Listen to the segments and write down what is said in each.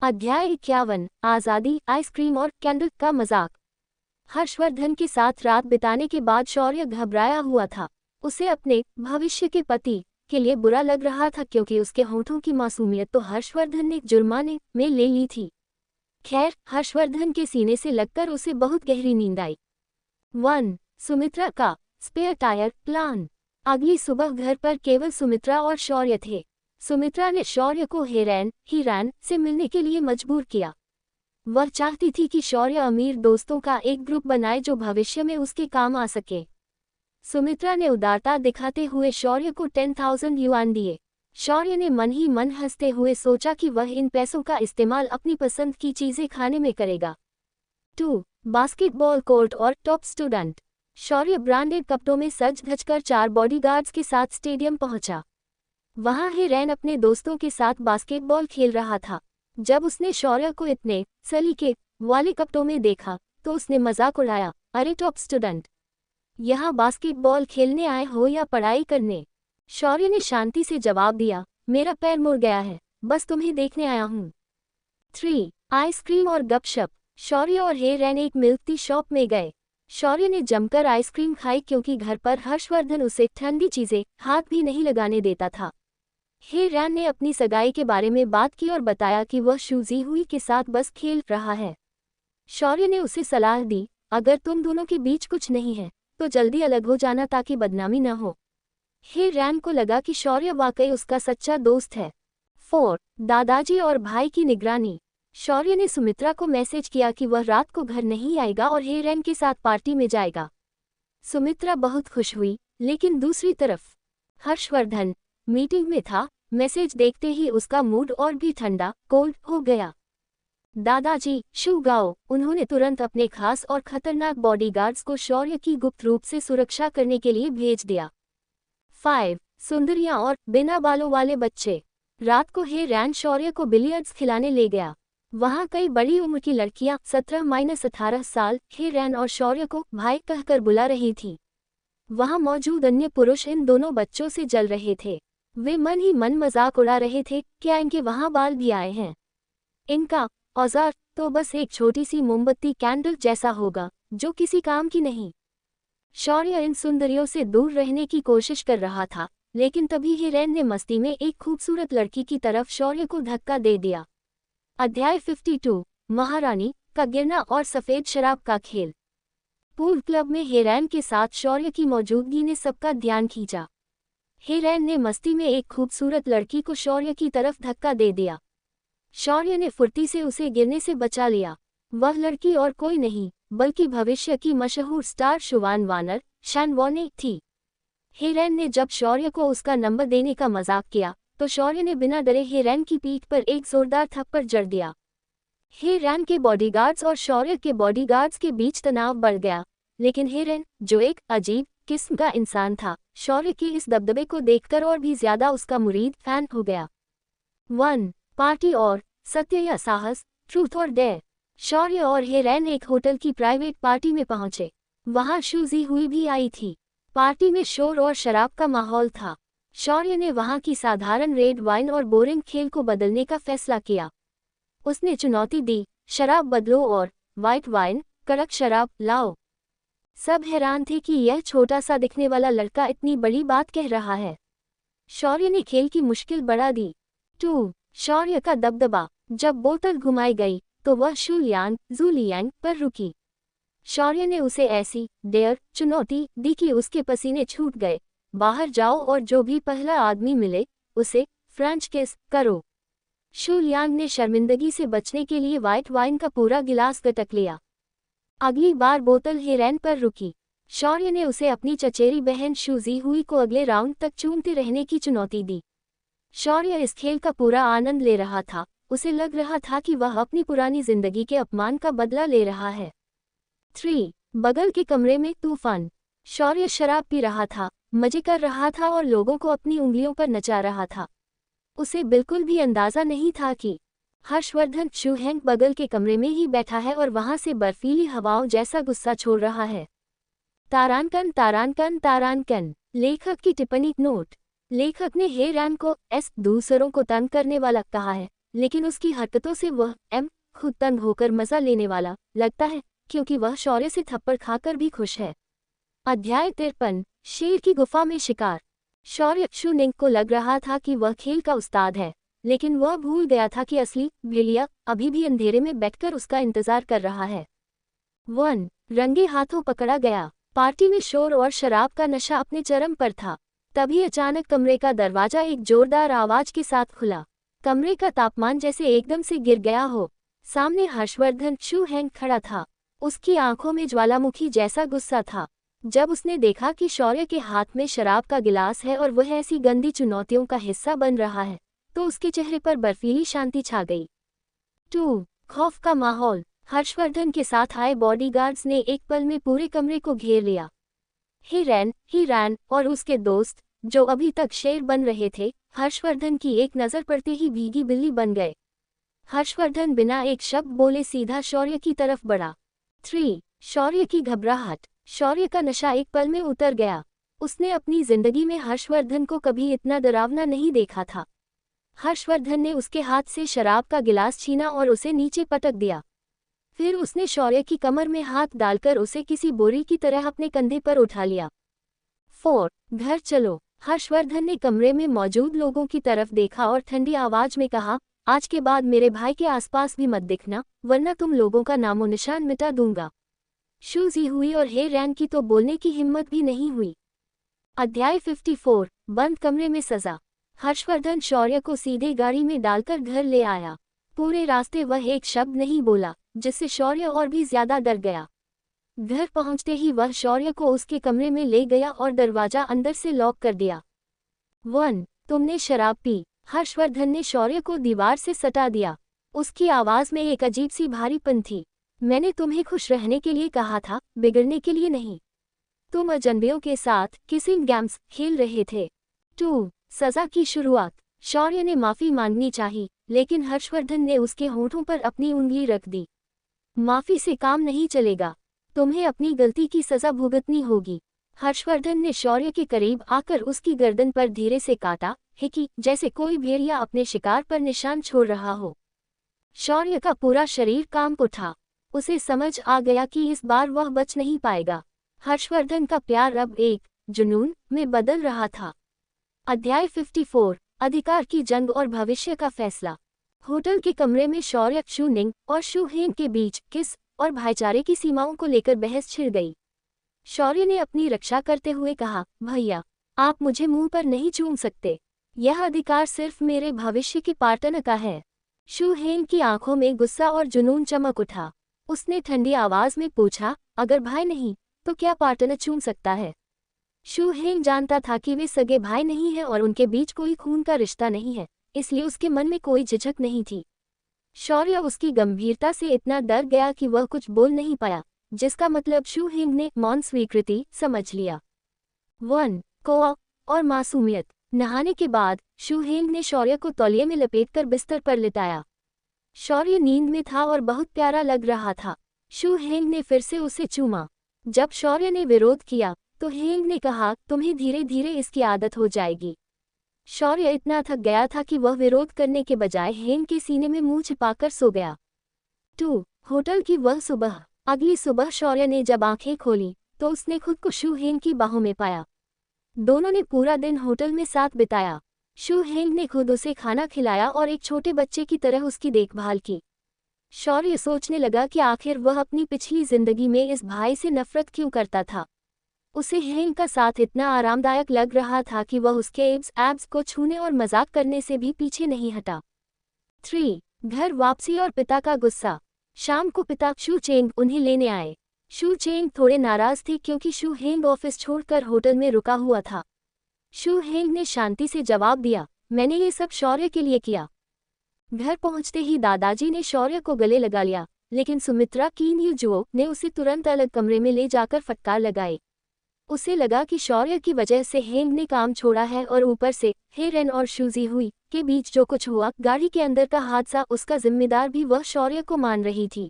अध्याय 51 आज़ादी, आइसक्रीम और कैंडल का मजाक। हर्षवर्धन के साथ रात बिताने के बाद शौर्य घबराया हुआ था। उसे अपने भविष्य के पति के लिए बुरा लग रहा था क्योंकि उसके होठों की मासूमियत तो हर्षवर्धन ने जुर्माने में ले ली थी। खैर, हर्षवर्धन के सीने से लगकर उसे बहुत गहरी नींद आई। 1. सुमित्रा का स्पेयर टायर प्लान। अगली सुबह घर पर केवल सुमित्रा और शौर्य थे। सुमित्रा ने शौर्य को हीरैन से मिलने के लिए मजबूर किया। वह चाहती थी कि शौर्य अमीर दोस्तों का एक ग्रुप बनाए जो भविष्य में उसके काम आ सके। सुमित्रा ने उदारता दिखाते हुए शौर्य को 10,000 युआन दिए। शौर्य ने मन ही मन हंसते हुए सोचा कि वह इन पैसों का इस्तेमाल अपनी पसंद की चीजें खाने में करेगा। 2. बास्केटबॉल कोर्ट और टॉप स्टूडेंट। शौर्य ब्रांडेड कपड़ों में सज धजकर 4 बॉडीगार्ड्स के साथ स्टेडियम पहुंचा। वहां हीरैन अपने दोस्तों के साथ बास्केटबॉल खेल रहा था। जब उसने शौर्य को इतने सलीके वाले कपड़ों में देखा तो उसने मजाक उड़ाया, अरे टॉप स्टूडेंट, यहाँ बास्केटबॉल खेलने आए हो या पढ़ाई करने? शौर्य ने शांति से जवाब दिया, मेरा पैर मुड़ गया है, बस तुम्हें देखने आया हूँ। 3. आइसक्रीम और गपशप। शौर्य और हीरैन एक मिल्क टी शॉप में गए। शौर्य ने जमकर आइसक्रीम खाई क्योंकि घर पर हर्षवर्धन उसे ठंडी चीजें हाथ भी नहीं लगाने देता था। हीरैन ने अपनी सगाई के बारे में बात की और बताया कि वह शूजी हुई के साथ बस खेल रहा है। शौर्य ने उसे सलाह दी, अगर तुम दोनों के बीच कुछ नहीं है तो जल्दी अलग हो जाना ताकि बदनामी न हो। हीरैन को लगा कि शौर्य वाकई उसका सच्चा दोस्त है। 4. दादाजी और भाई की निगरानी। शौर्य ने सुमित्रा को मैसेज किया कि वह रात को घर नहीं आएगा और हीरैन के साथ पार्टी में जाएगा। सुमित्रा बहुत खुश हुई, लेकिन दूसरी तरफ हर्षवर्धन मीटिंग में था। मैसेज देखते ही उसका मूड और भी ठंडा कोल्ड हो गया। दादाजी शू गाओ। उन्होंने तुरंत अपने खास और खतरनाक बॉडीगार्ड्स को शौर्य की गुप्त रूप से सुरक्षा करने के लिए भेज दिया। 5. सुंदरियां और बिना बालों वाले बच्चे। रात को हीरैन शौर्य को बिलियर्ड्स खिलाने ले गया। वहां कई बड़ी उम्र की लड़कियां 17-18 साल हीरैन और शौर्य को भाई कहकर बुला रही थी। वहां मौजूद अन्य पुरुष इन दोनों बच्चों से जल रहे थे। वे मन ही मन मजाक उड़ा रहे थे, क्या इनके वहां बाल भी आए हैं? इनका औजार तो बस एक छोटी सी मोमबत्ती कैंडल जैसा होगा जो किसी काम की नहीं। शौर्य इन सुंदरियों से दूर रहने की कोशिश कर रहा था, लेकिन तभी हीरैन ने मस्ती में एक खूबसूरत लड़की की तरफ शौर्य को धक्का दे दिया। अध्याय 52 महारानी का गिरना और सफेद शराब का खेल। पूल क्लब में हीरैन के साथ शौर्य की मौजूदगी ने सबका ध्यान खींचा। हीरैन ने मस्ती में एक खूबसूरत लड़की को शौर्य की तरफ धक्का दे दिया। शौर्य ने फुर्ती से उसे गिरने से बचा लिया। वह लड़की और कोई नहीं बल्कि भविष्य की मशहूर स्टार शुवान वार्नर शैनवॉर्ने थी। हीरैन ने जब शौर्य को उसका नंबर देने का मजाक किया तो शौर्य ने बिना डरे हीरैन की पीठ पर एक जोरदार थप्पड़ जड़ दिया। हीरैन के बॉडीगार्ड्स और शौर्य के बॉडीगार्ड्स के बीच तनाव बढ़ गया, लेकिन हीरैन, जो एक अजीब किस्म का इंसान था, शौर्य के इस दबदबे को देखकर और भी ज्यादा उसका मुरीद फैन हो गया। 1. पार्टी और सत्य या साहस, ट्रूथ और डेयर। शौर्य और हीरैन एक होटल की प्राइवेट पार्टी में पहुंचे। वहां शूजी हुई भी आई थी। पार्टी में शोर और शराब का माहौल था। शौर्य ने वहां की साधारण रेड वाइन और बोरिंग खेल को बदलने का फैसला किया। उसने चुनौती दी, शराब बदलो और व्हाइट वाइन, कड़क शराब लाओ। सब हैरान थे कि यह छोटा सा दिखने वाला लड़का इतनी बड़ी बात कह रहा है। शौर्य ने खेल की मुश्किल बढ़ा दी। 2. शौर्य का दबदबा। जब बोतल घुमाई गई तो वह जूलियांग पर रुकी। शौर्य ने उसे ऐसी डेयर चुनौती दी कि उसके पसीने छूट गए। बाहर जाओ और जो भी पहला आदमी मिले उसे फ्रेंच किस करो। शुलियांग ने शर्मिंदगी से बचने के लिए व्हाइट वाइन का पूरा गिलास गटक लिया। अगली बार बोतल हीरैन पर रुकी। शौर्य ने उसे अपनी चचेरी बहन शूजी हुई को अगले राउंड तक चूमते रहने की चुनौती दी। शौर्य इस खेल का पूरा आनंद ले रहा था। उसे लग रहा था कि वह अपनी पुरानी जिंदगी के अपमान का बदला ले रहा है। 3. बगल के कमरे में तूफान। शौर्य शराब पी रहा था, मजे कर रहा था और लोगों को अपनी उंगलियों पर नचा रहा था। उसे बिल्कुल भी अंदाजा नहीं था कि हर्षवर्धन शूहैंग बगल के कमरे में ही बैठा है और वहां से बर्फीली हवाओं जैसा गुस्सा छोड़ रहा है। तारानकन तारानकन तारानकन। लेखक की टिप्पणी नोट। लेखक ने हीरैन को दूसरों को तंग करने वाला कहा है, लेकिन उसकी हरकतों से वह खुद तंग होकर मजा लेने वाला लगता है, क्योंकि वह शौर्य से थप्पड़ खाकर भी खुश है। अध्याय 53, शेर की गुफा में शिकार। शौर्य शू निंग को लग रहा था कि वह खेल का उस्ताद है, लेकिन वह भूल गया था कि असली भेड़िया अभी भी अंधेरे में बैठकर उसका इंतजार कर रहा है। 1 रंगे हाथों पकड़ा गया। पार्टी में शोर और शराब का नशा अपने चरम पर था। तभी अचानक कमरे का दरवाजा एक जोरदार आवाज के साथ खुला। कमरे का तापमान जैसे एकदम से गिर गया हो। सामने हर्षवर्धन शू हैंग खड़ा था। उसकी आंखों में ज्वालामुखी जैसा गुस्सा था। जब उसने देखा कि शौर्य के हाथ में शराब का गिलास है और वह ऐसी गंदी चुनौतियों का हिस्सा बन रहा है, तो उसके चेहरे पर बर्फीली शांति छा गई। 2 खौफ का माहौल। हर्षवर्धन के साथ आए बॉडीगार्ड्स ने एक पल में पूरे कमरे को घेर लिया। हीरैन और उसके दोस्त, जो अभी तक शेर बन रहे थे, हर्षवर्धन की एक नज़र पड़ते ही भीगी बिल्ली बन गए। हर्षवर्धन बिना एक शब्द बोले सीधा शौर्य की तरफ बढ़ा। 3 शौर्य की घबराहट। शौर्य का नशा एक पल में उतर गया। उसने अपनी जिंदगी में हर्षवर्धन को कभी इतना डरावना नहीं देखा था। हर्षवर्धन ने उसके हाथ से शराब का गिलास छीना और उसे नीचे पटक दिया। फिर उसने शौर्य की कमर में हाथ डालकर उसे किसी बोरी की तरह अपने कंधे पर उठा लिया। 4 घर चलो। हर्षवर्धन ने कमरे में मौजूद लोगों की तरफ देखा और ठंडी आवाज में कहा, आज के बाद मेरे भाई के आसपास भी मत दिखना, वरना तुम लोगों का नामो निशान मिटा दूंगा। शू जी हुई और हे रैन की तो बोलने की हिम्मत भी नहीं हुई। अध्याय 54 बंद कमरे में सजा। हर्षवर्धन शौर्य को सीधे गाड़ी में डालकर घर ले आया। पूरे रास्ते वह एक शब्द नहीं बोला, जिससे शौर्य और भी ज्यादा डर गया। घर पहुंचते ही वह शौर्य को उसके कमरे में ले गया और दरवाजा अंदर से लॉक कर दिया। 1 तुमने शराब पी। हर्षवर्धन ने शौर्य को दीवार से सटा दिया। उसकी आवाज में एक अजीब सी भारीपन थी। मैंने तुम्हें खुश रहने के लिए कहा था, बिगड़ने के लिए नहीं। तुम अजनबियों के साथ किसिंग गेम्स खेल रहे थे। 2 सजा की शुरुआत। शौर्य ने माफी मांगनी चाहिए, लेकिन हर्षवर्धन ने उसके होठों पर अपनी उंगली रख दी। माफी से काम नहीं चलेगा, तुम्हें अपनी गलती की सजा भुगतनी होगी। हर्षवर्धन ने शौर्य के करीब आकर उसकी गर्दन पर धीरे से काटा, हिकी जैसे कोई भेड़िया अपने शिकार पर निशान छोड़ रहा हो। शौर्य का पूरा शरीर कांप उठा। उसे समझ आ गया कि इस बार वह बच नहीं पाएगा। हर्षवर्धन का प्यार अब एक जुनून में बदल रहा था। अध्याय 54 अधिकार की जंग और भविष्य का फैसला। होटल के कमरे में शौर्य, शू निंग और शू हेंग के बीच किस और भाईचारे की सीमाओं को लेकर बहस छिड़ गई। शौर्य ने अपनी रक्षा करते हुए कहा, भैया, आप मुझे मुंह पर नहीं चूम सकते। यह अधिकार सिर्फ मेरे भविष्य के पार्टनर का है। शू हेंग की आंखों में गुस्सा और जुनून चमक उठा। उसने ठंडी आवाज में पूछा, अगर भाई नहीं, तो क्या पार्टनर चूम सकता है? शू हेंग जानता था कि वे सगे भाई नहीं हैं और उनके बीच कोई खून का रिश्ता नहीं है, इसलिए उसके मन में कोई झिझक नहीं थी। शौर्य उसकी गंभीरता से इतना डर गया कि वह कुछ बोल नहीं पाया, जिसका मतलब शू हेंग ने मौन स्वीकृति समझ लिया। 1 कोआ और मासूमियत। नहाने के बाद शू हेंग ने शौर्य को तौलिए में लपेटकर बिस्तर पर लिटाया। शौर्य नींद में था और बहुत प्यारा लग रहा था। शू हेंग ने फिर से उसे चूमा। जब शौर्य ने विरोध किया, तो हेंग ने कहा, तुम्हें धीरे धीरे इसकी आदत हो जाएगी। शौर्य इतना थक गया था कि वह विरोध करने के बजाय हेंग के सीने में मुंह छिपाकर सो गया। 2 होटल की वह सुबह। अगली सुबह शौर्य ने जब आंखें खोली, तो उसने खुद को शू हेंग की बाहों में पाया। दोनों ने पूरा दिन होटल में साथ बिताया। शू हेंग ने खुद उसे खाना खिलाया और एक छोटे बच्चे की तरह उसकी देखभाल की। शौर्य सोचने लगा कि आखिर वह अपनी पिछली जिंदगी में इस भाई से नफरत क्यों करता था। उसे हेंग का साथ इतना आरामदायक लग रहा था कि वह उसके एब्स को छूने और मजाक करने से भी पीछे नहीं हटा। 3 घर वापसी और पिता का गुस्सा। शाम को पिता शू चेंग उन्हें लेने आए। शू चेंग थोड़े नाराज थे क्योंकि शू हेंग ऑफिस छोड़कर होटल में रुका हुआ था। शू हेंग ने शांति से जवाब दिया, मैंने ये सब शौर्य के लिए किया। घर पहुंचते ही दादाजी ने शौर्य को गले लगा लिया, लेकिन सुमित्रा किन्यूजुओ ने उसे तुरंत अलग कमरे में ले जाकर फटकार लगाई। उसे लगा कि शौर्य की वजह से हेंग ने काम छोड़ा है और ऊपर से हेरेन और शूजी हुई के बीच जो कुछ हुआ, गाड़ी के अंदर का हादसा, उसका जिम्मेदार भी वह शौर्य को मान रही थी।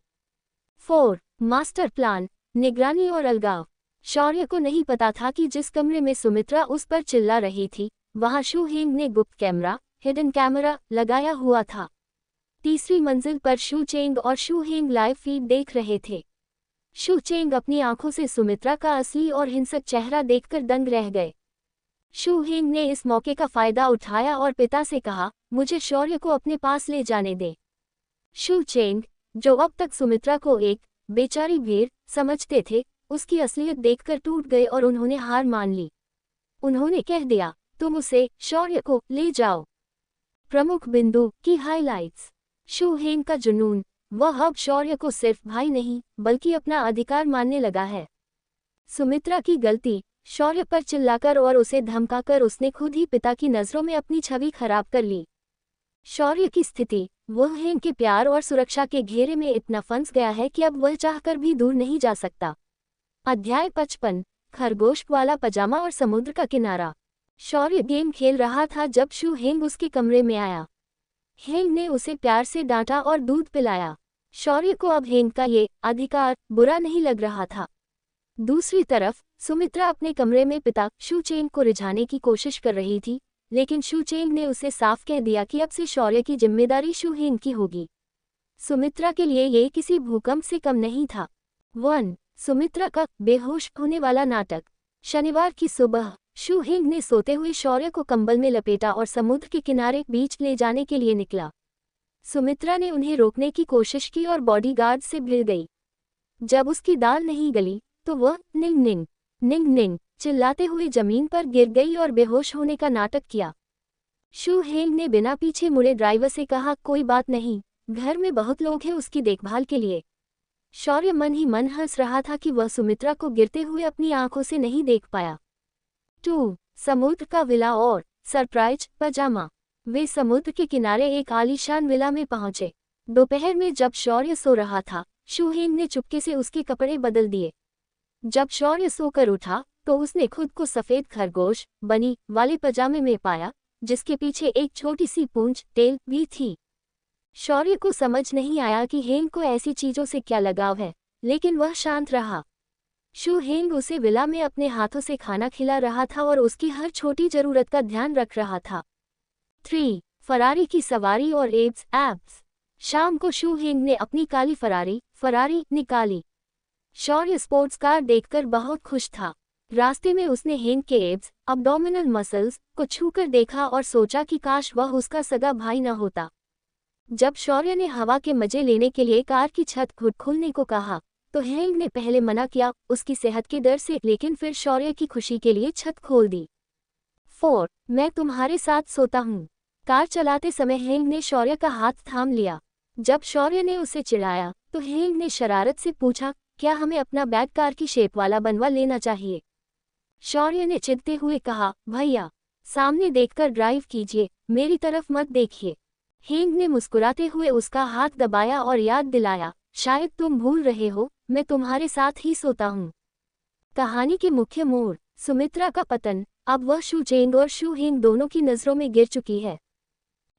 4 मास्टर प्लान, निगरानी और अलगाव। शौर्य को नहीं पता था कि जिस कमरे में सुमित्रा उस पर चिल्ला रही थी, वहां शू हेंग ने गुप्त कैमरा, हिडन कैमरा लगाया हुआ था। तीसरी मंजिल पर शू चेंग और शू हेंग लाइव फीड देख रहे थे। शू चेंग अपनी आंखों से सुमित्रा का असली और हिंसक चेहरा देखकर दंग रह गए। शू हेंग ने इस मौके का फायदा उठाया और पिता से कहा, मुझे शौर्य को अपने पास ले जाने दे। शू चेंग, जो अब तक सुमित्रा को एक बेचारी भेड़ समझते थे, उसकी असलियत देखकर टूट गए और उन्होंने हार मान ली। उन्होंने कह दिया, तुम उसे शौर्य को ले जाओ। प्रमुख बिंदु की हाइलाइट्स। शू हेंग का जुनून, वह अब शौर्य को सिर्फ भाई नहीं बल्कि अपना अधिकार मानने लगा है। सुमित्रा की गलती, शौर्य पर चिल्लाकर और उसे धमकाकर उसने खुद ही पिता की नज़रों में अपनी छवि खराब कर ली। शौर्य की स्थिति, वह हेंग के प्यार और सुरक्षा के घेरे में इतना फंस गया है कि अब वह चाहकर भी दूर नहीं जा सकता। अध्याय 55, खरगोश वाला पजामा और समुद्र का किनारा। शौर्य गेम खेल रहा था जब शू हेंग उसके कमरे में आया। हेंग ने उसे प्यार से डांटा और दूध पिलाया। शौर्य को अब हेंग का ये अधिकार बुरा नहीं लग रहा था। दूसरी तरफ सुमित्रा अपने कमरे में पिता शू चेंग को रिझाने की कोशिश कर रही थी, लेकिन शू चेंग ने उसे साफ कह दिया कि अब से शौर्य की जिम्मेदारी शू हेंग की होगी। सुमित्रा के लिए ये किसी भूकंप से कम नहीं था। 1. सुमित्रा का बेहोश होने वाला नाटक। शनिवार की सुबह शू हेंग ने सोते हुए शौर्य को कंबल में लपेटा और समुद्र के किनारे बीच ले जाने के लिए निकला। सुमित्रा ने उन्हें रोकने की कोशिश की और बॉडीगार्ड से भिड़ गई। जब उसकी दाल नहीं गली तो वह निंग निंग निंग निंग चिल्लाते हुए जमीन पर गिर गई और बेहोश होने का नाटक किया। शू हेंग ने बिना पीछे मुड़े ड्राइवर से कहा, कोई बात नहीं, घर में बहुत लोग हैं उसकी देखभाल के लिए। शौर्य मन ही मन हंस रहा था कि वह सुमित्रा को गिरते हुए अपनी आंखों से नहीं देख पाया। 2. समुद्र का विला और सरप्राइज पजामा। वे समुद्र के किनारे एक आलीशान विला में पहुंचे। दोपहर में जब शौर्य सो रहा था, शू हेंग ने चुपके से उसके कपड़े बदल दिए। जब शौर्य सोकर उठा तो उसने खुद को सफेद खरगोश बनी वाले पजामे में पाया, जिसके पीछे एक छोटी सी पूंछ टेल भी थी। शौर्य को समझ नहीं आया कि हेंग को ऐसी चीजों से क्या लगाव है, लेकिन वह शांत रहा। शू हेंग उसे विला में अपने हाथों से खाना खिला रहा था और उसकी हर छोटी जरूरत का ध्यान रख रहा था। 3. फरारी की सवारी और एब्स। शाम को शू हेंग ने अपनी काली फरारी निकाली। शौर्य स्पोर्ट्स कार देखकर बहुत खुश था। रास्ते में उसने हेंग के एब्स अब्डोमिनल मसल्स को छूकर देखा और सोचा कि काश वह उसका सगा भाई न होता। जब शौर्य ने हवा के मजे लेने के लिए कार की छत खुद खोलने को कहा तो हेंग ने पहले मना किया, उसकी सेहत के डर से, लेकिन फिर शौर्य की खुशी के लिए छत खोल दी। 4. मैं तुम्हारे साथ सोता हूँ। कार चलाते समय हेंग ने शौर्य का हाथ थाम लिया। जब शौर्य ने उसे चिढ़ाया तो हेंग ने शरारत से पूछा, क्या हमें अपना बैग कार की शेप वाला बनवा लेना चाहिए? शौर्य ने चिढ़ते हुए कहा, भैया, सामने देखकर ड्राइव कीजिए, मेरी तरफ मत देखिए। हेंग ने मुस्कुराते हुए उसका हाथ दबाया और याद दिलाया, शायद तुम भूल रहे हो, मैं तुम्हारे साथ ही सोता हूँ। कहानी के मुख्य मोड़, सुमित्रा का पतन। अब वह शू चेंग और शू हेंग दोनों की नज़रों में गिर चुकी है।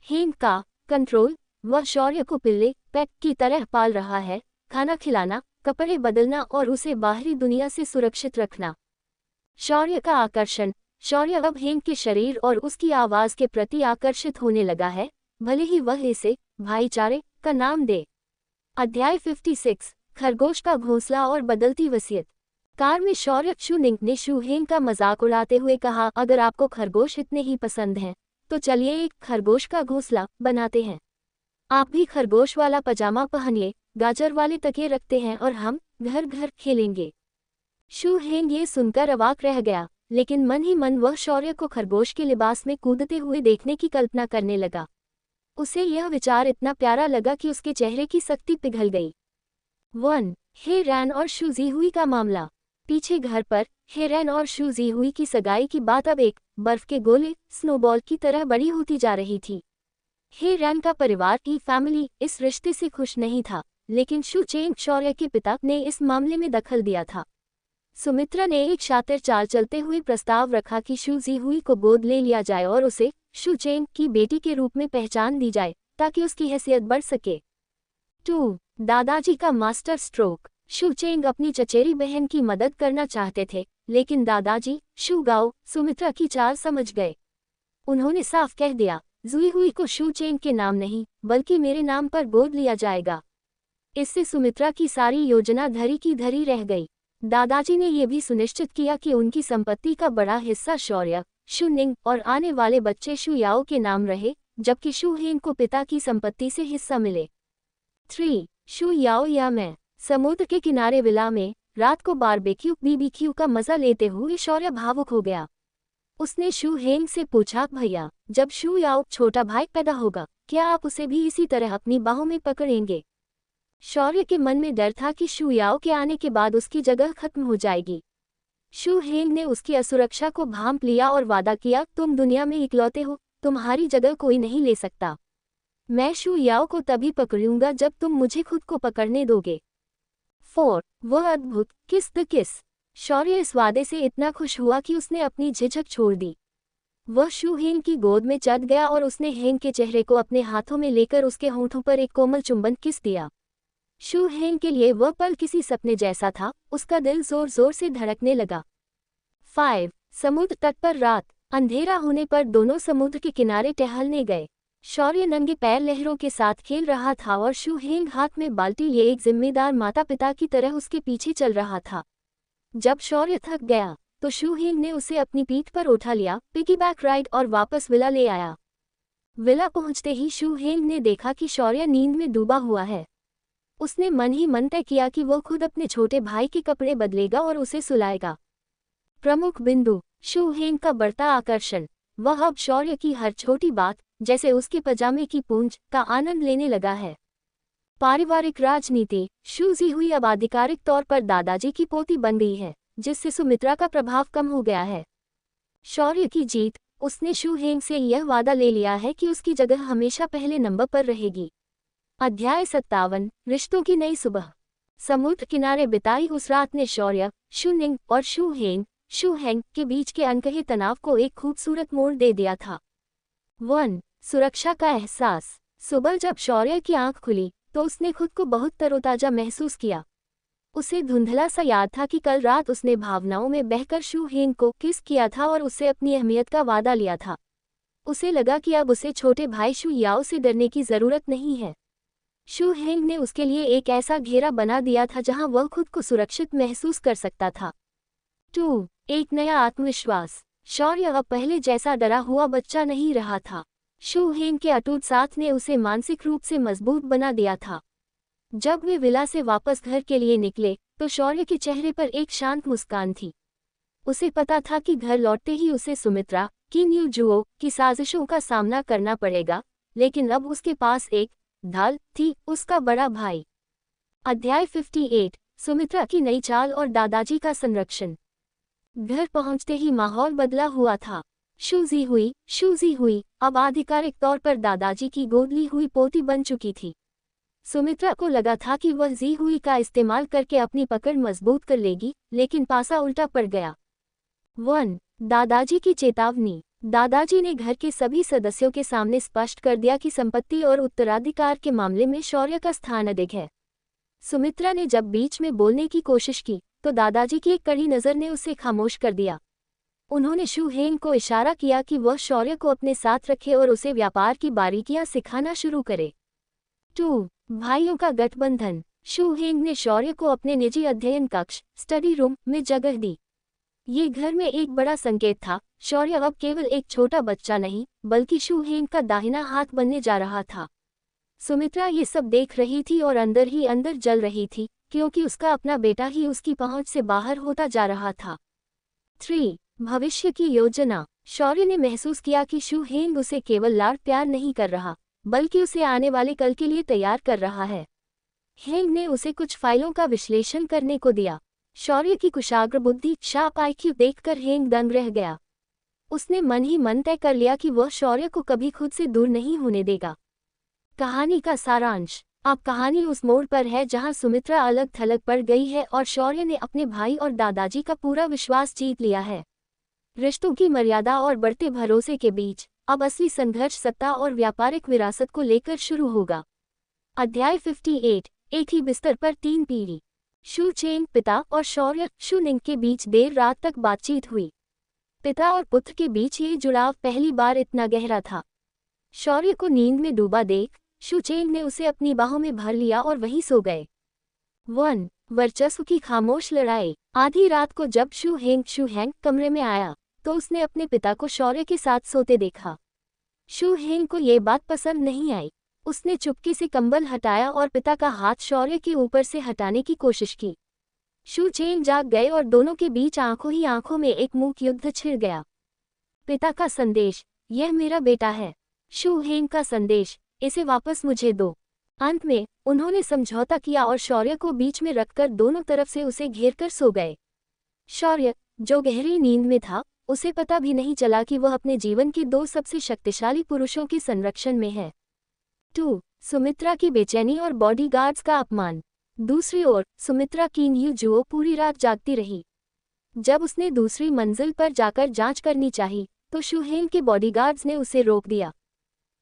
हेंग का कंट्रोल, वह शौर्य को पिल्ले पेट की तरह पाल रहा है, खाना खिलाना, कपड़े बदलना और उसे बाहरी दुनिया से सुरक्षित रखना। शौर्य का आकर्षण, शौर्य अब हेंग के शरीर और उसकी आवाज के प्रति आकर्षित होने लगा है, भले ही वह इसे भाईचारे का नाम दे। अध्याय 56, खरगोश का घोंसला और बदलती वसीयत। कार में शौर्य शू निंग ने शू हेंग का मजाक उड़ाते हुए कहा, अगर आपको खरगोश इतने ही पसंद हैं तो चलिए एक खरगोश का घोंसला बनाते हैं। आप भी खरगोश वाला पजामा पहनिए, गाजर वाले तकिए रखते हैं और हम घर घर खेलेंगे। शू हेंग ये सुनकर अवाक रह गया, लेकिन मन ही मन वह शौर्य को खरगोश के लिबास में कूदते हुए देखने की कल्पना करने लगा। उसे यह विचार इतना प्यारा लगा कि उसके चेहरे की सख्ती पिघल गई। 1. हे रैन और शू ज़ीहुई का मामला। पीछे घर पर हे रैन और शू ज़ीहुई की सगाई की बात अब एक बर्फ के गोले स्नोबॉल की तरह बड़ी होती जा रही थी। हे रैन का परिवार की फैमिली इस रिश्ते से खुश नहीं था, लेकिन शू चेंग शौर्य के पिता ने इस मामले में दखल दिया था। सुमित्रा ने एक शातिर चाल चलते हुए प्रस्ताव रखा कि शू ज़ीहुई को गोद ले लिया जाए और उसे शू चेंग की बेटी के रूप में पहचान दी जाए ताकि उसकी हैसियत बढ़ सके। 2. दादाजी का मास्टर स्ट्रोक। शू चेंग अपनी चचेरी बहन की मदद करना चाहते थे, लेकिन दादाजी शू गाओ सुमित्रा की चाल समझ गए। उन्होंने साफ कह दिया, जुई हुई को शू चेंग के नाम नहीं बल्कि मेरे नाम पर गोद लिया जाएगा। इससे सुमित्रा की सारी योजना धरी की धरी रह गई। दादाजी ने यह भी सुनिश्चित किया कि उनकी संपत्ति का बड़ा हिस्सा शौर्य, शू निंग और आने वाले बच्चे शू याओ के नाम रहे, जबकि शू हेंग को पिता की संपत्ति से हिस्सा मिले। 3. शू याओ या मैं। समुद्र के किनारे विला में रात को बारबेक्यू बीबीक्यू का मजा लेते हुए शौर्य भावुक हो गया। उसने शू हेंग से पूछा, भैया, जब शू याओ छोटा भाई पैदा होगा, क्या आप उसे भी इसी तरह अपनी बाहों में पकड़ेंगे? शौर्य के मन में डर था कि शू याओ के आने के बाद उसकी जगह खत्म हो जाएगी। शू हेंग ने उसकी असुरक्षा को भांप लिया और वादा किया, तुम दुनिया में इकलौते हो, तुम्हारी जगह कोई नहीं ले सकता। मैं शू याओ को तभी पकड़ूंगा जब तुम मुझे खुद को पकड़ने दोगे। 4. वह अद्भुत किस द किस। शौर्य इस वादे से इतना खुश हुआ कि उसने अपनी झिझक छोड़ दी। वह शू हेंग की गोद में चढ़ गया और उसने हेंग के चेहरे को अपने हाथों में लेकर उसके होंठों पर एक कोमल चुंबन किस दिया। शू हेंग के लिए वह पल किसी सपने जैसा था, उसका दिल जोर जोर से धड़कने लगा। 5. समुद्र तट पर रात। अंधेरा होने पर दोनों समुद्र के किनारे टहलने गए। शौर्य नंगे पैर लहरों के साथ खेल रहा था और शू हेंग हाथ में बाल्टी लिए एक जिम्मेदार माता पिता की तरह उसके पीछे चल रहा था। जब शौर्य थक गया तो शू हेंग ने उसे अपनी पीठ पर उठा लिया, पिगीबैक राइड, और वापस विला ले आया। विला पहुंचते ही शू हेंग ने देखा कि शौर्य नींद में डूबा हुआ है। उसने मन ही मन तय किया कि वो खुद अपने छोटे भाई के कपड़े बदलेगा और उसे सुलाएगा। प्रमुख बिंदु, शू हेंग का बढ़ता आकर्षण। वह अब शौर्य की हर छोटी बात, जैसे उसके पजामे की पूंछ, का आनंद लेने लगा है। पारिवारिक राजनीति। शू जी हुई अब आधिकारिक तौर पर दादाजी की पोती बन गई है, जिससे सुमित्रा का प्रभाव कम हो गया है। शौर्य की जीत। उसने शू हेंग से यह वादा ले लिया है कि उसकी जगह हमेशा पहले नंबर पर रहेगी। अध्याय 57। रिश्तों की नई सुबह। समुद्र किनारे बिताई उस रात ने शौर्य, शू निंग और शू हेंग के बीच के अनकहे तनाव को एक खूबसूरत मोड़ दे दिया था। 1. सुरक्षा का एहसास। सुबह जब शौर्य की आंख खुली तो उसने खुद को बहुत तरोताजा महसूस किया। उसे धुंधला सा याद था कि कल रात उसने भावनाओं में बहकर शू हेंग को किस किया था और उससे अपनी अहमियत का वादा लिया था। उसे लगा कि अब उसे छोटे भाई शू याओ से डरने की जरूरत नहीं है। शू हेंग ने उसके लिए एक ऐसा घेरा बना दिया था जहां वह खुद को सुरक्षित महसूस कर सकता था। 2. एक नया आत्मविश्वास। शौर्य अब पहले जैसा डरा हुआ बच्चा नहीं रहा था। शू हेंग के अटूट साथ ने उसे मानसिक रूप से मजबूत बना दिया था। जब वे विला से वापस घर के लिए निकले तो शौर्य के चेहरे पर एक शांत मुस्कान थी। उसे पता था कि घर लौटते ही उसे सुमित्रा, किम यू जुओ की साजिशों का सामना करना पड़ेगा, लेकिन अब उसके पास एक ढाल थी, उसका बड़ा भाई। अध्याय 58। सुमित्रा की नई चाल और दादाजी का संरक्षण। घर पहुंचते ही माहौल बदला हुआ था। शू जी हुई अब आधिकारिक तौर पर दादाजी की गोद ली हुई पोती बन चुकी थी। सुमित्रा को लगा था कि वह जी हुई का इस्तेमाल करके अपनी पकड़ मजबूत कर लेगी, लेकिन पासा उल्टा पड़ गया। 1. दादाजी की चेतावनी। दादाजी ने घर के सभी सदस्यों के सामने स्पष्ट कर दिया कि संपत्ति और उत्तराधिकार के मामले में शौर्य का स्थान अधिक है। सुमित्रा ने जब बीच में बोलने की कोशिश की तो दादाजी की एक कड़ी नज़र ने उसे खामोश कर दिया। उन्होंने शू हेंग को इशारा किया कि वह शौर्य को अपने साथ रखे और उसे व्यापार की बारीकियां सिखाना शुरू करे। 2. भाइयों का गठबंधन। शू हेंग ने शौर्य को अपने निजी अध्ययन कक्ष, स्टडी रूम, में जगह दी। ये घर में एक बड़ा संकेत था। शौर्य अब केवल एक छोटा बच्चा नहीं, बल्कि शू हेंग का दाहिना हाथ बनने जा रहा था। सुमित्रा ये सब देख रही थी और अंदर ही अंदर जल रही थी, क्योंकि उसका अपना बेटा ही उसकी पहुंच से बाहर होता जा रहा था। 3. भविष्य की योजना। शौर्य ने महसूस किया कि शू हेंग उसे केवल लाड प्यार नहीं कर रहा, बल्कि उसे आने वाले कल के लिए तैयार कर रहा है। हेंग ने उसे कुछ फाइलों का विश्लेषण करने को दिया। शौर्य की कुशाग्र बुद्धि, शार्प आईक्यू देखकर हेंग दंग रह गया। उसने मन ही मन तय कर लिया कि वह शौर्य को कभी खुद से दूर नहीं होने देगा। कहानी का सारांश। अब कहानी उस मोड़ पर है जहां सुमित्रा अलग थलग पड़ गई है और शौर्य ने अपने भाई और दादाजी का पूरा विश्वास जीत लिया है। रिश्तों की मर्यादा और बढ़ते भरोसे के बीच अब असली संघर्ष सत्ता और व्यापारिक विरासत को लेकर शुरू होगा। अध्याय 58। एक ही बिस्तर पर 3 पीढ़ी। शू चेंग पिता और शौर्य शू निंग के बीच देर रात तक बातचीत हुई। पिता और पुत्र के बीच ये जुड़ाव पहली बार इतना गहरा था। शौर्य को नींद में डूबा देख शू चेंग ने उसे अपनी बाहों में भर लिया और वहीं सो गए। 1 वर्चस्व की खामोश लड़ाई। आधी रात को जब शू हैंग कमरे में आया तो उसने अपने पिता को शौर्य के साथ सोते देखा। शू हैंग को ये बात पसंद नहीं आई। उसने चुपके से कंबल हटाया और पिता का हाथ शौर्य के ऊपर से हटाने की कोशिश की। शू चेंग जाग गए और दोनों के बीच आंखों ही आंखों में एक मूक युद्ध छिड़ गया। पिता का संदेश, यह मेरा बेटा है। शू हैंग का संदेश, इसे वापस मुझे दो। अंत में उन्होंने समझौता किया और शौर्य को बीच में रखकर दोनों तरफ से उसे घेरकर सो गए। शौर्य, जो गहरी नींद में था, उसे पता भी नहीं चला कि वह अपने जीवन के 2 सबसे शक्तिशाली पुरुषों के संरक्षण में है। 2 सुमित्रा की बेचैनी और बॉडीगार्ड्स का अपमान। दूसरी ओर सुमित्रा किन्यूजुओ पूरी रात जागती रही। जब उसने दूसरी मंजिल पर जाकर जांच करनी चाहिए तो शू हैंग के बॉडीगार्ड्स ने उसे रोक दिया।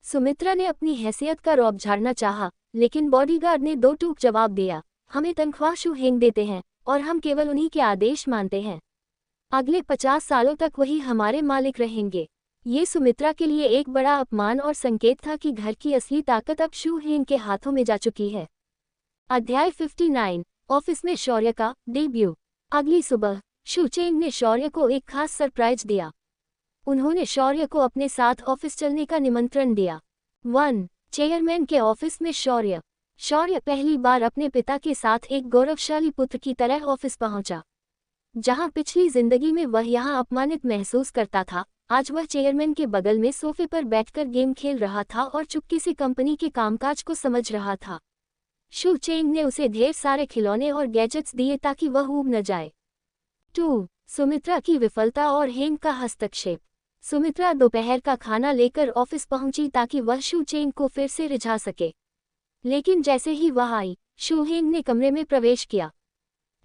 सुमित्रा ने अपनी हैसियत का रौब झाड़ना चाहा, लेकिन बॉडीगार्ड ने 2 टूक जवाब दिया, हमें तनख्वाह शू हैंग देते हैं और हम केवल उन्हीं के आदेश मानते हैं। अगले 50 सालों तक वही हमारे मालिक रहेंगे। ये सुमित्रा के लिए एक बड़ा अपमान और संकेत था कि घर की असली ताकत अब शू हैंग के हाथों में जा चुकी है। अध्याय 59 ऑफिस में शौर्य का डेब्यू। अगली सुबह शू चेंग ने शौर्य को एक खास सरप्राइज दिया। उन्होंने शौर्य को अपने साथ ऑफिस चलने का निमंत्रण दिया। 1 चेयरमैन के ऑफिस में शौर्य। शौर्य पहली बार अपने पिता के साथ एक गौरवशाली पुत्र की तरह ऑफिस पहुंचा। जहां पिछली जिंदगी में वह यहां अपमानित महसूस करता था, आज वह चेयरमैन के बगल में सोफे पर बैठकर गेम खेल रहा था और चुपके से कंपनी के कामकाज को समझ रहा था। शू चेंग ने उसे ढेर सारे खिलौने और गैजेट्स दिए ताकि वह ऊब न जाए। 2 सुमित्रा की विफलता और हैंग का हस्तक्षेप। सुमित्रा दोपहर का खाना लेकर ऑफिस पहुंची ताकि वह शू चेंग को फिर से रिझा सके। लेकिन जैसे ही वह आई, शू हैंग ने कमरे में प्रवेश किया।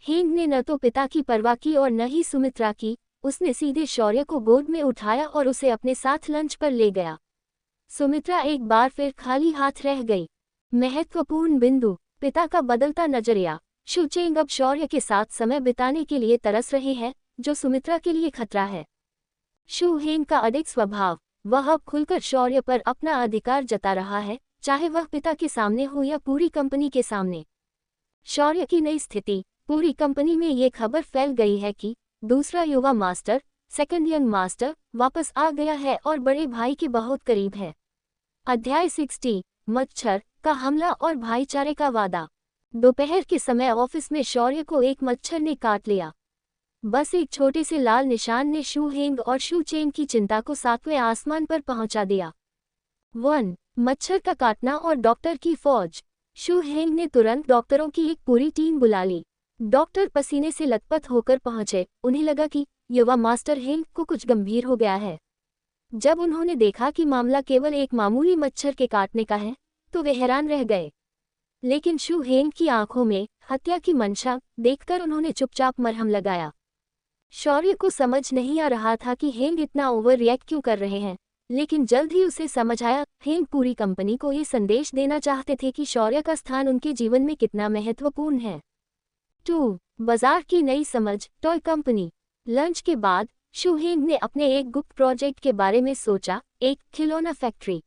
हैंग ने न तो पिता की परवाह की और न ही सुमित्रा की। उसने सीधे शौर्य को गोद में उठाया और उसे अपने साथ लंच पर ले गया। सुमित्रा एक बार फिर खाली हाथ रह गई। महत्वपूर्ण बिंदु, पिता का बदलता नजरिया। शू चेंग अब शौर्य के साथ समय बिताने के लिए तरस रहे हैं, जो सुमित्रा के लिए खतरा है। शू हैंग का अधिक स्वभाव, वह अब खुलकर शौर्य पर अपना अधिकार जता रहा है, चाहे वह पिता के सामने हो या पूरी कंपनी के सामने। शौर्य की नई स्थिति, पूरी कंपनी में ये खबर फैल गई है कि दूसरा युवा मास्टर, सेकंड यंग मास्टर, वापस आ गया है और बड़े भाई के बहुत करीब है। अध्याय 60 मच्छर का हमला और भाईचारे का वादा। दोपहर के समय ऑफिस में शौर्य को एक मच्छर ने काट लिया। बस एक छोटे से लाल निशान ने शू हैंग और शू चेंग की चिंता को 7वें आसमान पर पहुंचा दिया। 1 मच्छर का काटना और डॉक्टर की फौज। शू हैंग ने तुरंत डॉक्टरों की एक पूरी टीम बुला ली। डॉक्टर पसीने से लथपथ होकर पहुंचे। उन्हें लगा कि युवा मास्टर हैंग को कुछ गंभीर हो गया है। जब उन्होंने देखा कि मामला केवल एक मामूली मच्छर के काटने का है, तो वे हैरान रह गए। लेकिन शू हैंग की आंखों में हत्या की मंशा देखकर उन्होंने चुपचाप मरहम लगाया। शौर्य को समझ नहीं आ रहा था कि हैंग इतना ओवर रिएक्ट क्यों कर रहे हैं, लेकिन जल्द ही उसे समझ आया। हैंग पूरी कंपनी को ये संदेश देना चाहते थे कि शौर्य का स्थान उनके जीवन में कितना महत्वपूर्ण है। 2 बाजार की नई समझ, टॉय कंपनी। लंच के बाद शू हैंग ने अपने एक गुप्त प्रोजेक्ट के बारे में सोचा, एक खिलौना फैक्ट्री।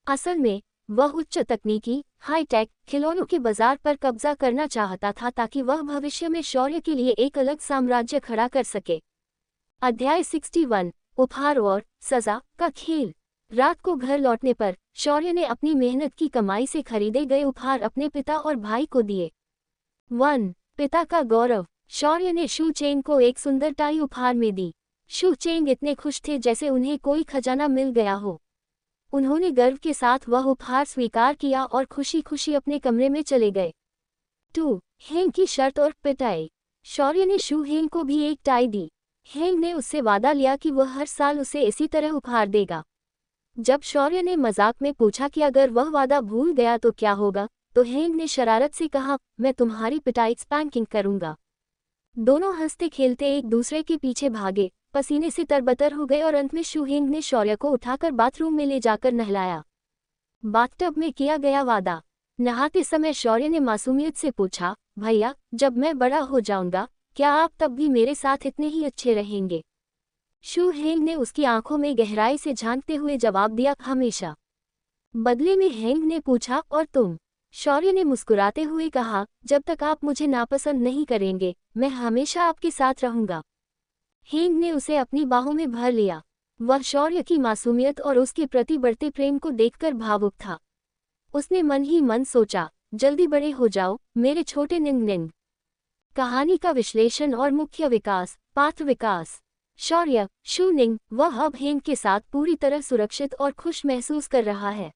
असल में वह उच्च तकनीकी, हाईटेक खिलौनों के बाजार पर कब्जा करना चाहता था ताकि वह भविष्य में शौर्य के लिए एक अलग साम्राज्य खड़ा कर सके। अध्याय 61 उपहार और सजा का खेल। रात को घर लौटने पर शौर्य ने अपनी मेहनत की कमाई से खरीदे गए उपहार अपने पिता और भाई को दिए। 1 पिता का गौरव। शौर्य ने शू चेंग को एक सुंदर टाई उपहार में दी। शू चेंग इतने खुश थे जैसे उन्हें कोई खजाना मिल गया हो। उन्होंने गर्व के साथ वह उपहार स्वीकार किया और खुशी खुशी अपने कमरे में चले गए। 2 हैंग की शर्त और पिटाई। शौर्य ने शू हैंग को भी एक टाई दी। हैंग ने उससे वादा लिया कि वह हर साल उसे इसी तरह उपहार देगा। जब शौर्य ने मजाक में पूछा कि अगर वह वादा भूल गया तो क्या होगा, तो हैंग ने शरारत से कहा, मैं तुम्हारी पिटाई स्पैंकिंग करूंगा। दोनों हंसते खेलते एक दूसरे के पीछे भागे, पसीने से तरबतर हो गए और अंत में शू हैंग ने शौर्य को उठाकर बाथरूम में ले जाकर नहलाया। बाथटब में किया गया वादा। नहाते समय शौर्य ने मासूमियत से पूछा, भैया, जब मैं बड़ा हो जाऊंगा, क्या आप तब भी मेरे साथ इतने ही अच्छे रहेंगे? शू हैंग ने उसकी आंखों में गहराई से झांकते हुए जवाब दिया, हमेशा। बदले में हेंग ने पूछा, और तुम? शौर्य ने मुस्कुराते हुए कहा, जब तक आप मुझे नापसंद नहीं करेंगे, मैं हमेशा आपके साथ रहूंगा। हेंग ने उसे अपनी बाहों में भर लिया। वह शौर्य की मासूमियत और उसके प्रति बढ़ते प्रेम को देखकर भावुक था। उसने मन ही मन सोचा, जल्दी बड़े हो जाओ मेरे छोटे निंग निंग। कहानी का विश्लेषण और मुख्य विकास। पात्र विकास। शौर्य शू निंग वह अब हेंग के साथ पूरी तरह सुरक्षित और खुश महसूस कर रहा है।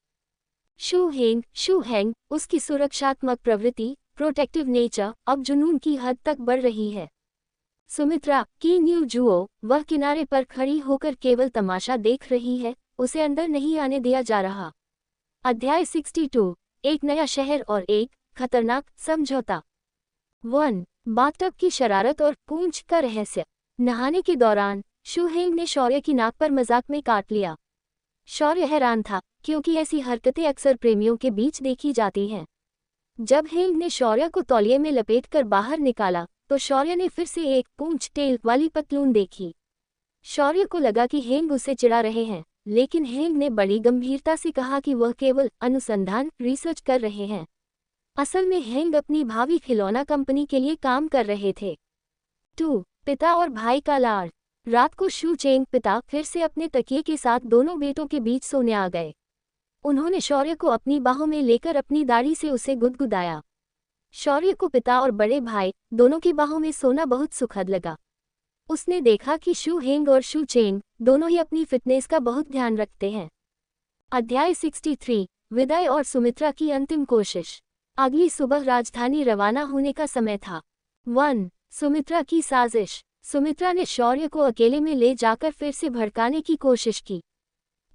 शू हेंग उसकी सुरक्षात्मक प्रवृत्ति, प्रोटेक्टिव नेचर, अब जुनून की हद तक बढ़ रही है। सुमित्रा की न्यू जुओ वह किनारे पर खड़ी होकर केवल तमाशा देख रही है, उसे अंदर नहीं आने दिया जा रहा। अध्याय 62 एक नया शहर और एक खतरनाक समझौता। 1 बाथटब की शरारत और पूंछ का रहस्य। नहाने के दौरान शू हेंग ने शौर्य की नाक पर मजाक में काट लिया। शौर्य हैरान था, क्योंकि ऐसी हरकतें अक्सर प्रेमियों के बीच देखी जाती हैं। जब हेंग ने शौर्य को तौलिए में लपेटकर बाहर निकाला तो शौर्य ने फिर से एक पूंछ टेल वाली पतलून देखी। शौर्य को लगा कि हेंग उसे चिढ़ा रहे हैं, लेकिन हेंग ने बड़ी गंभीरता से कहा कि वह केवल अनुसंधान रिसर्च कर रहे हैं। असल में हेंग अपनी भावी खिलौना कंपनी के लिए काम कर रहे थे। 2 पिता और भाई का लाड़। रात को शू चेंग पिता फिर से अपने तकिए के साथ दोनों बेटों के बीच सोने आ गए। उन्होंने शौर्य को अपनी बाहों में लेकर अपनी दाढ़ी से उसे गुदगुदाया। शौर्य को पिता और बड़े भाई दोनों की बाहों में सोना बहुत सुखद लगा। उसने देखा कि शू हेंग और शू चेंग दोनों ही अपनी फिटनेस का बहुत ध्यान रखते हैं। अध्याय 63 विदाई और सुमित्रा की अंतिम कोशिश। अगली सुबह राजधानी रवाना होने का समय था। 1 सुमित्रा की साजिश। सुमित्रा ने शौर्य को अकेले में ले जाकर फिर से भड़काने की कोशिश की।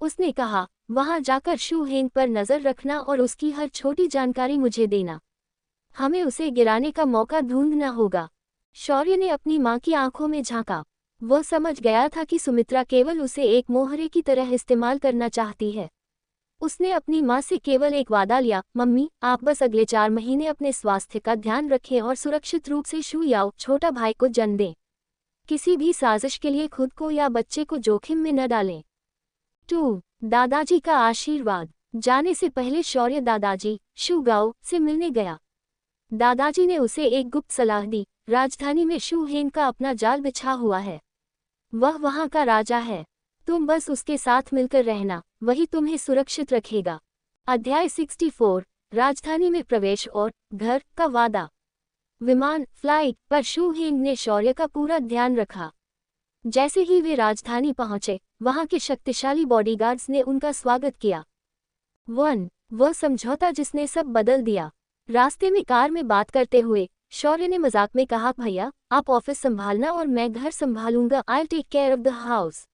उसने कहा, वहां जाकर शू हेंग पर नजर रखना और उसकी हर छोटी जानकारी मुझे देना। हमें उसे गिराने का मौका ढूंढना होगा। शौर्य ने अपनी मां की आंखों में झांका। वह समझ गया था कि सुमित्रा केवल उसे एक मोहरे की तरह इस्तेमाल करना चाहती है। उसने अपनी मां से केवल एक वादा लिया, मम्मी आप बस अगले 4 महीने अपने स्वास्थ्य का ध्यान रखें और सुरक्षित रूप से शू याओ छोटा भाई को जन्म दें। किसी भी साजिश के लिए खुद को या बच्चे को जोखिम में न डालें। 2 दादाजी का आशीर्वाद। जाने से पहले शौर्य दादाजी शू गाओ से मिलने गया। दादाजी ने उसे एक गुप्त सलाह दी, राजधानी में शू हेंग का अपना जाल बिछा हुआ है। वह वहां का राजा है। तुम बस उसके साथ मिलकर रहना, वही तुम्हें सुरक्षित रखेगा। अध्याय 64 राजधानी में प्रवेश और घर का वादा। विमान फ्लाइट पर शू हेंग ने शौर्य का पूरा ध्यान रखा। जैसे ही वे राजधानी पहुंचे, वहां के शक्तिशाली बॉडीगार्ड्स ने उनका स्वागत किया। 1 वह समझौता जिसने सब बदल दिया। रास्ते में कार में बात करते हुए शौर्य ने मजाक में कहा, भैया आप ऑफिस संभालना और मैं घर संभालूंगा, I take care of the house.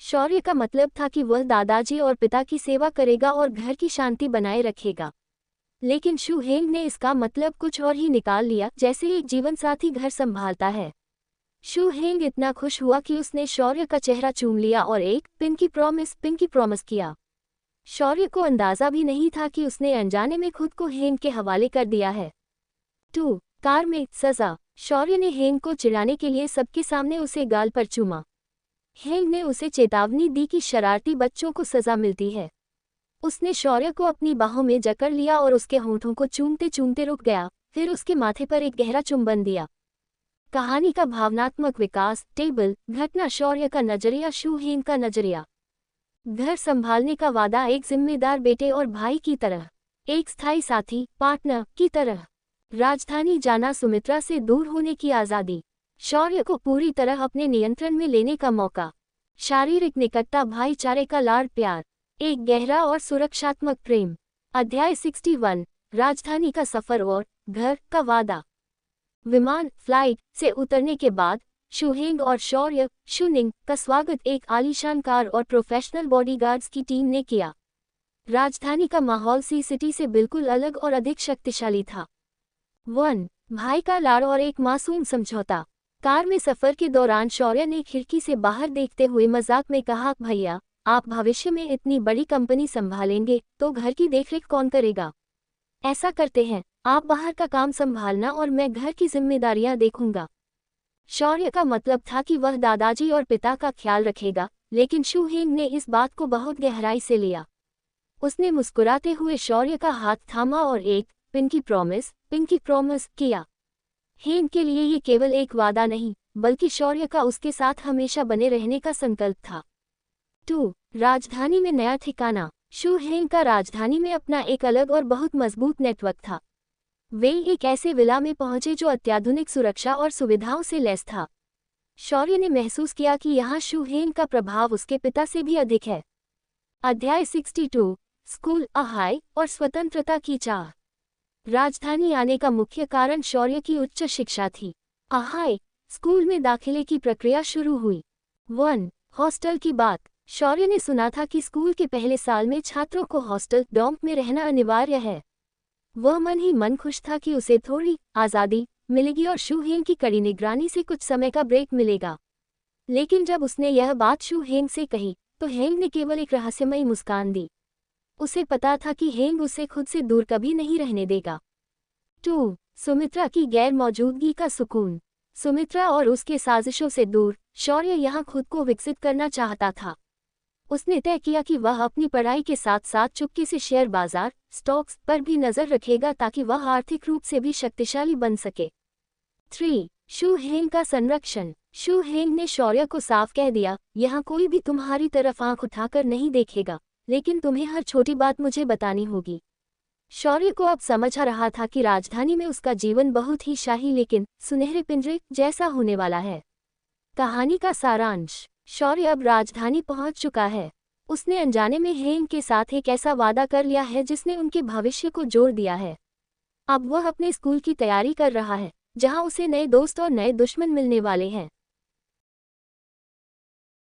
Shaurya का मतलब था कि वह दादाजी और पिता की सेवा करेगा और घर की शांति बनाए रखेगा। लेकिन शू हेंग ने इसका मतलब कुछ और ही निकाल लिया, जैसे एक जीवनसाथी घर संभालता है। शू हेंग इतना खुश हुआ कि उसने शौर्य का चेहरा चूम लिया और एक पिंकी प्रॉमिस किया। शौर्य को अंदाजा भी नहीं था कि उसने अनजाने में खुद को हेंग के हवाले कर दिया है। 2 कार में सजा। शौर्य ने हेंग को चिढ़ाने के लिए सबके सामने उसे गाल पर चूमा। हेंग ने उसे चेतावनी दी कि शरारती बच्चों को सजा मिलती है। उसने शौर्य को अपनी बाहों में जकड़ लिया और उसके होंठों को चूमते चूमते रुक गया, फिर उसके माथे पर एक गहरा चुंबन दिया। कहानी का भावनात्मक विकास। टेबल घटना शौर्य का नजरिया, शू हेंग का नजरिया। घर संभालने का वादा एक जिम्मेदार बेटे और भाई की तरह, एक स्थायी साथी पार्टनर की तरह। राजधानी जाना, सुमित्रा से दूर होने की आज़ादी, शौर्य को पूरी तरह अपने नियंत्रण में लेने का मौका, शारीरिक निकटता, भाईचारे का लाड़ प्यार, एक गहरा और सुरक्षात्मक प्रेम। अध्याय 61 राजधानी का सफर और घर का वादा। विमान फ्लाइट से उतरने के बाद शू हेंग और शौर्य शू निंग का स्वागत एक आलीशान कार और प्रोफेशनल बॉडीगार्ड्स की टीम ने किया। राजधानी का माहौल सी सिटी से बिल्कुल अलग और अधिक शक्तिशाली था। 1 भाई का लाड़ और एक मासूम समझौता। कार में सफर के दौरान शौर्य ने खिड़की से बाहर देखते हुए मजाक में कहा, भैया आप भविष्य में इतनी बड़ी कंपनी संभालेंगे तो घर की देखरेख कौन करेगा? ऐसा करते हैं, आप बाहर का काम संभालना और मैं घर की जिम्मेदारियां देखूंगा। शौर्य का मतलब था कि वह दादाजी और पिता का ख्याल रखेगा, लेकिन शू हेंग ने इस बात को बहुत गहराई से लिया। उसने मुस्कुराते हुए शौर्य का हाथ थामा और एक पिंकी प्रॉमिस किया। हेंग के लिए ये केवल एक वादा नहीं, बल्कि शौर्य का उसके साथ हमेशा बने रहने का संकल्प था। 2. राजधानी में नया ठिकाना। शू हेंग का राजधानी में अपना एक अलग और बहुत मजबूत नेटवर्क था। वे एक ऐसे विला में पहुंचे जो अत्याधुनिक सुरक्षा और सुविधाओं से लैस था। शौर्य ने महसूस किया कि यहाँ शू हेंग का प्रभाव उसके पिता से भी अधिक है। अध्याय 62 स्कूल, अहाई और स्वतंत्रता की चाह। राजधानी आने का मुख्य कारण शौर्य की उच्च शिक्षा थी। अहाई स्कूल में दाखिले की प्रक्रिया शुरू हुई। 1. हॉस्टल की बात। शौर्य ने सुना था कि स्कूल के पहले साल में छात्रों को हॉस्टल डॉर्म में रहना अनिवार्य है। वह मन ही मन खुश था कि उसे थोड़ी आज़ादी मिलेगी और शू हेंग की कड़ी निगरानी से कुछ समय का ब्रेक मिलेगा। लेकिन जब उसने यह बात शू हेंग से कही तो हेंग ने केवल एक रहस्यमयी मुस्कान दी। उसे पता था कि हेंग उसे खुद से दूर कभी नहीं रहने देगा। 2. सुमित्रा की गैर मौजूदगी का सुकून। सुमित्रा और उसके साजिशों से दूर शौर्य यहाँ खुद को विकसित करना चाहता था। उसने तय किया कि वह अपनी पढ़ाई के साथ साथ चुपके से शेयर बाजार स्टॉक्स पर भी नजर रखेगा ताकि वह आर्थिक रूप से भी शक्तिशाली बन सके। 3. शू हेंग का संरक्षण। शू हेंग ने शौर्य को साफ कह दिया, यहाँ कोई भी तुम्हारी तरफ आंख उठाकर नहीं देखेगा, लेकिन तुम्हें हर छोटी बात मुझे बतानी होगी। शौर्य को अब समझ आ रहा था कि राजधानी में उसका जीवन बहुत ही शाही लेकिन सुनहरे पिंजरे जैसा होने वाला है। कहानी का सारांश। शौर्य अब राजधानी पहुंच चुका है। उसने अनजाने में हेंग के साथ एक ऐसा वादा कर लिया है जिसने उनके भविष्य को जोड़ दिया है। अब वह अपने स्कूल की तैयारी कर रहा है, जहां उसे नए दोस्त और नए दुश्मन मिलने वाले हैं।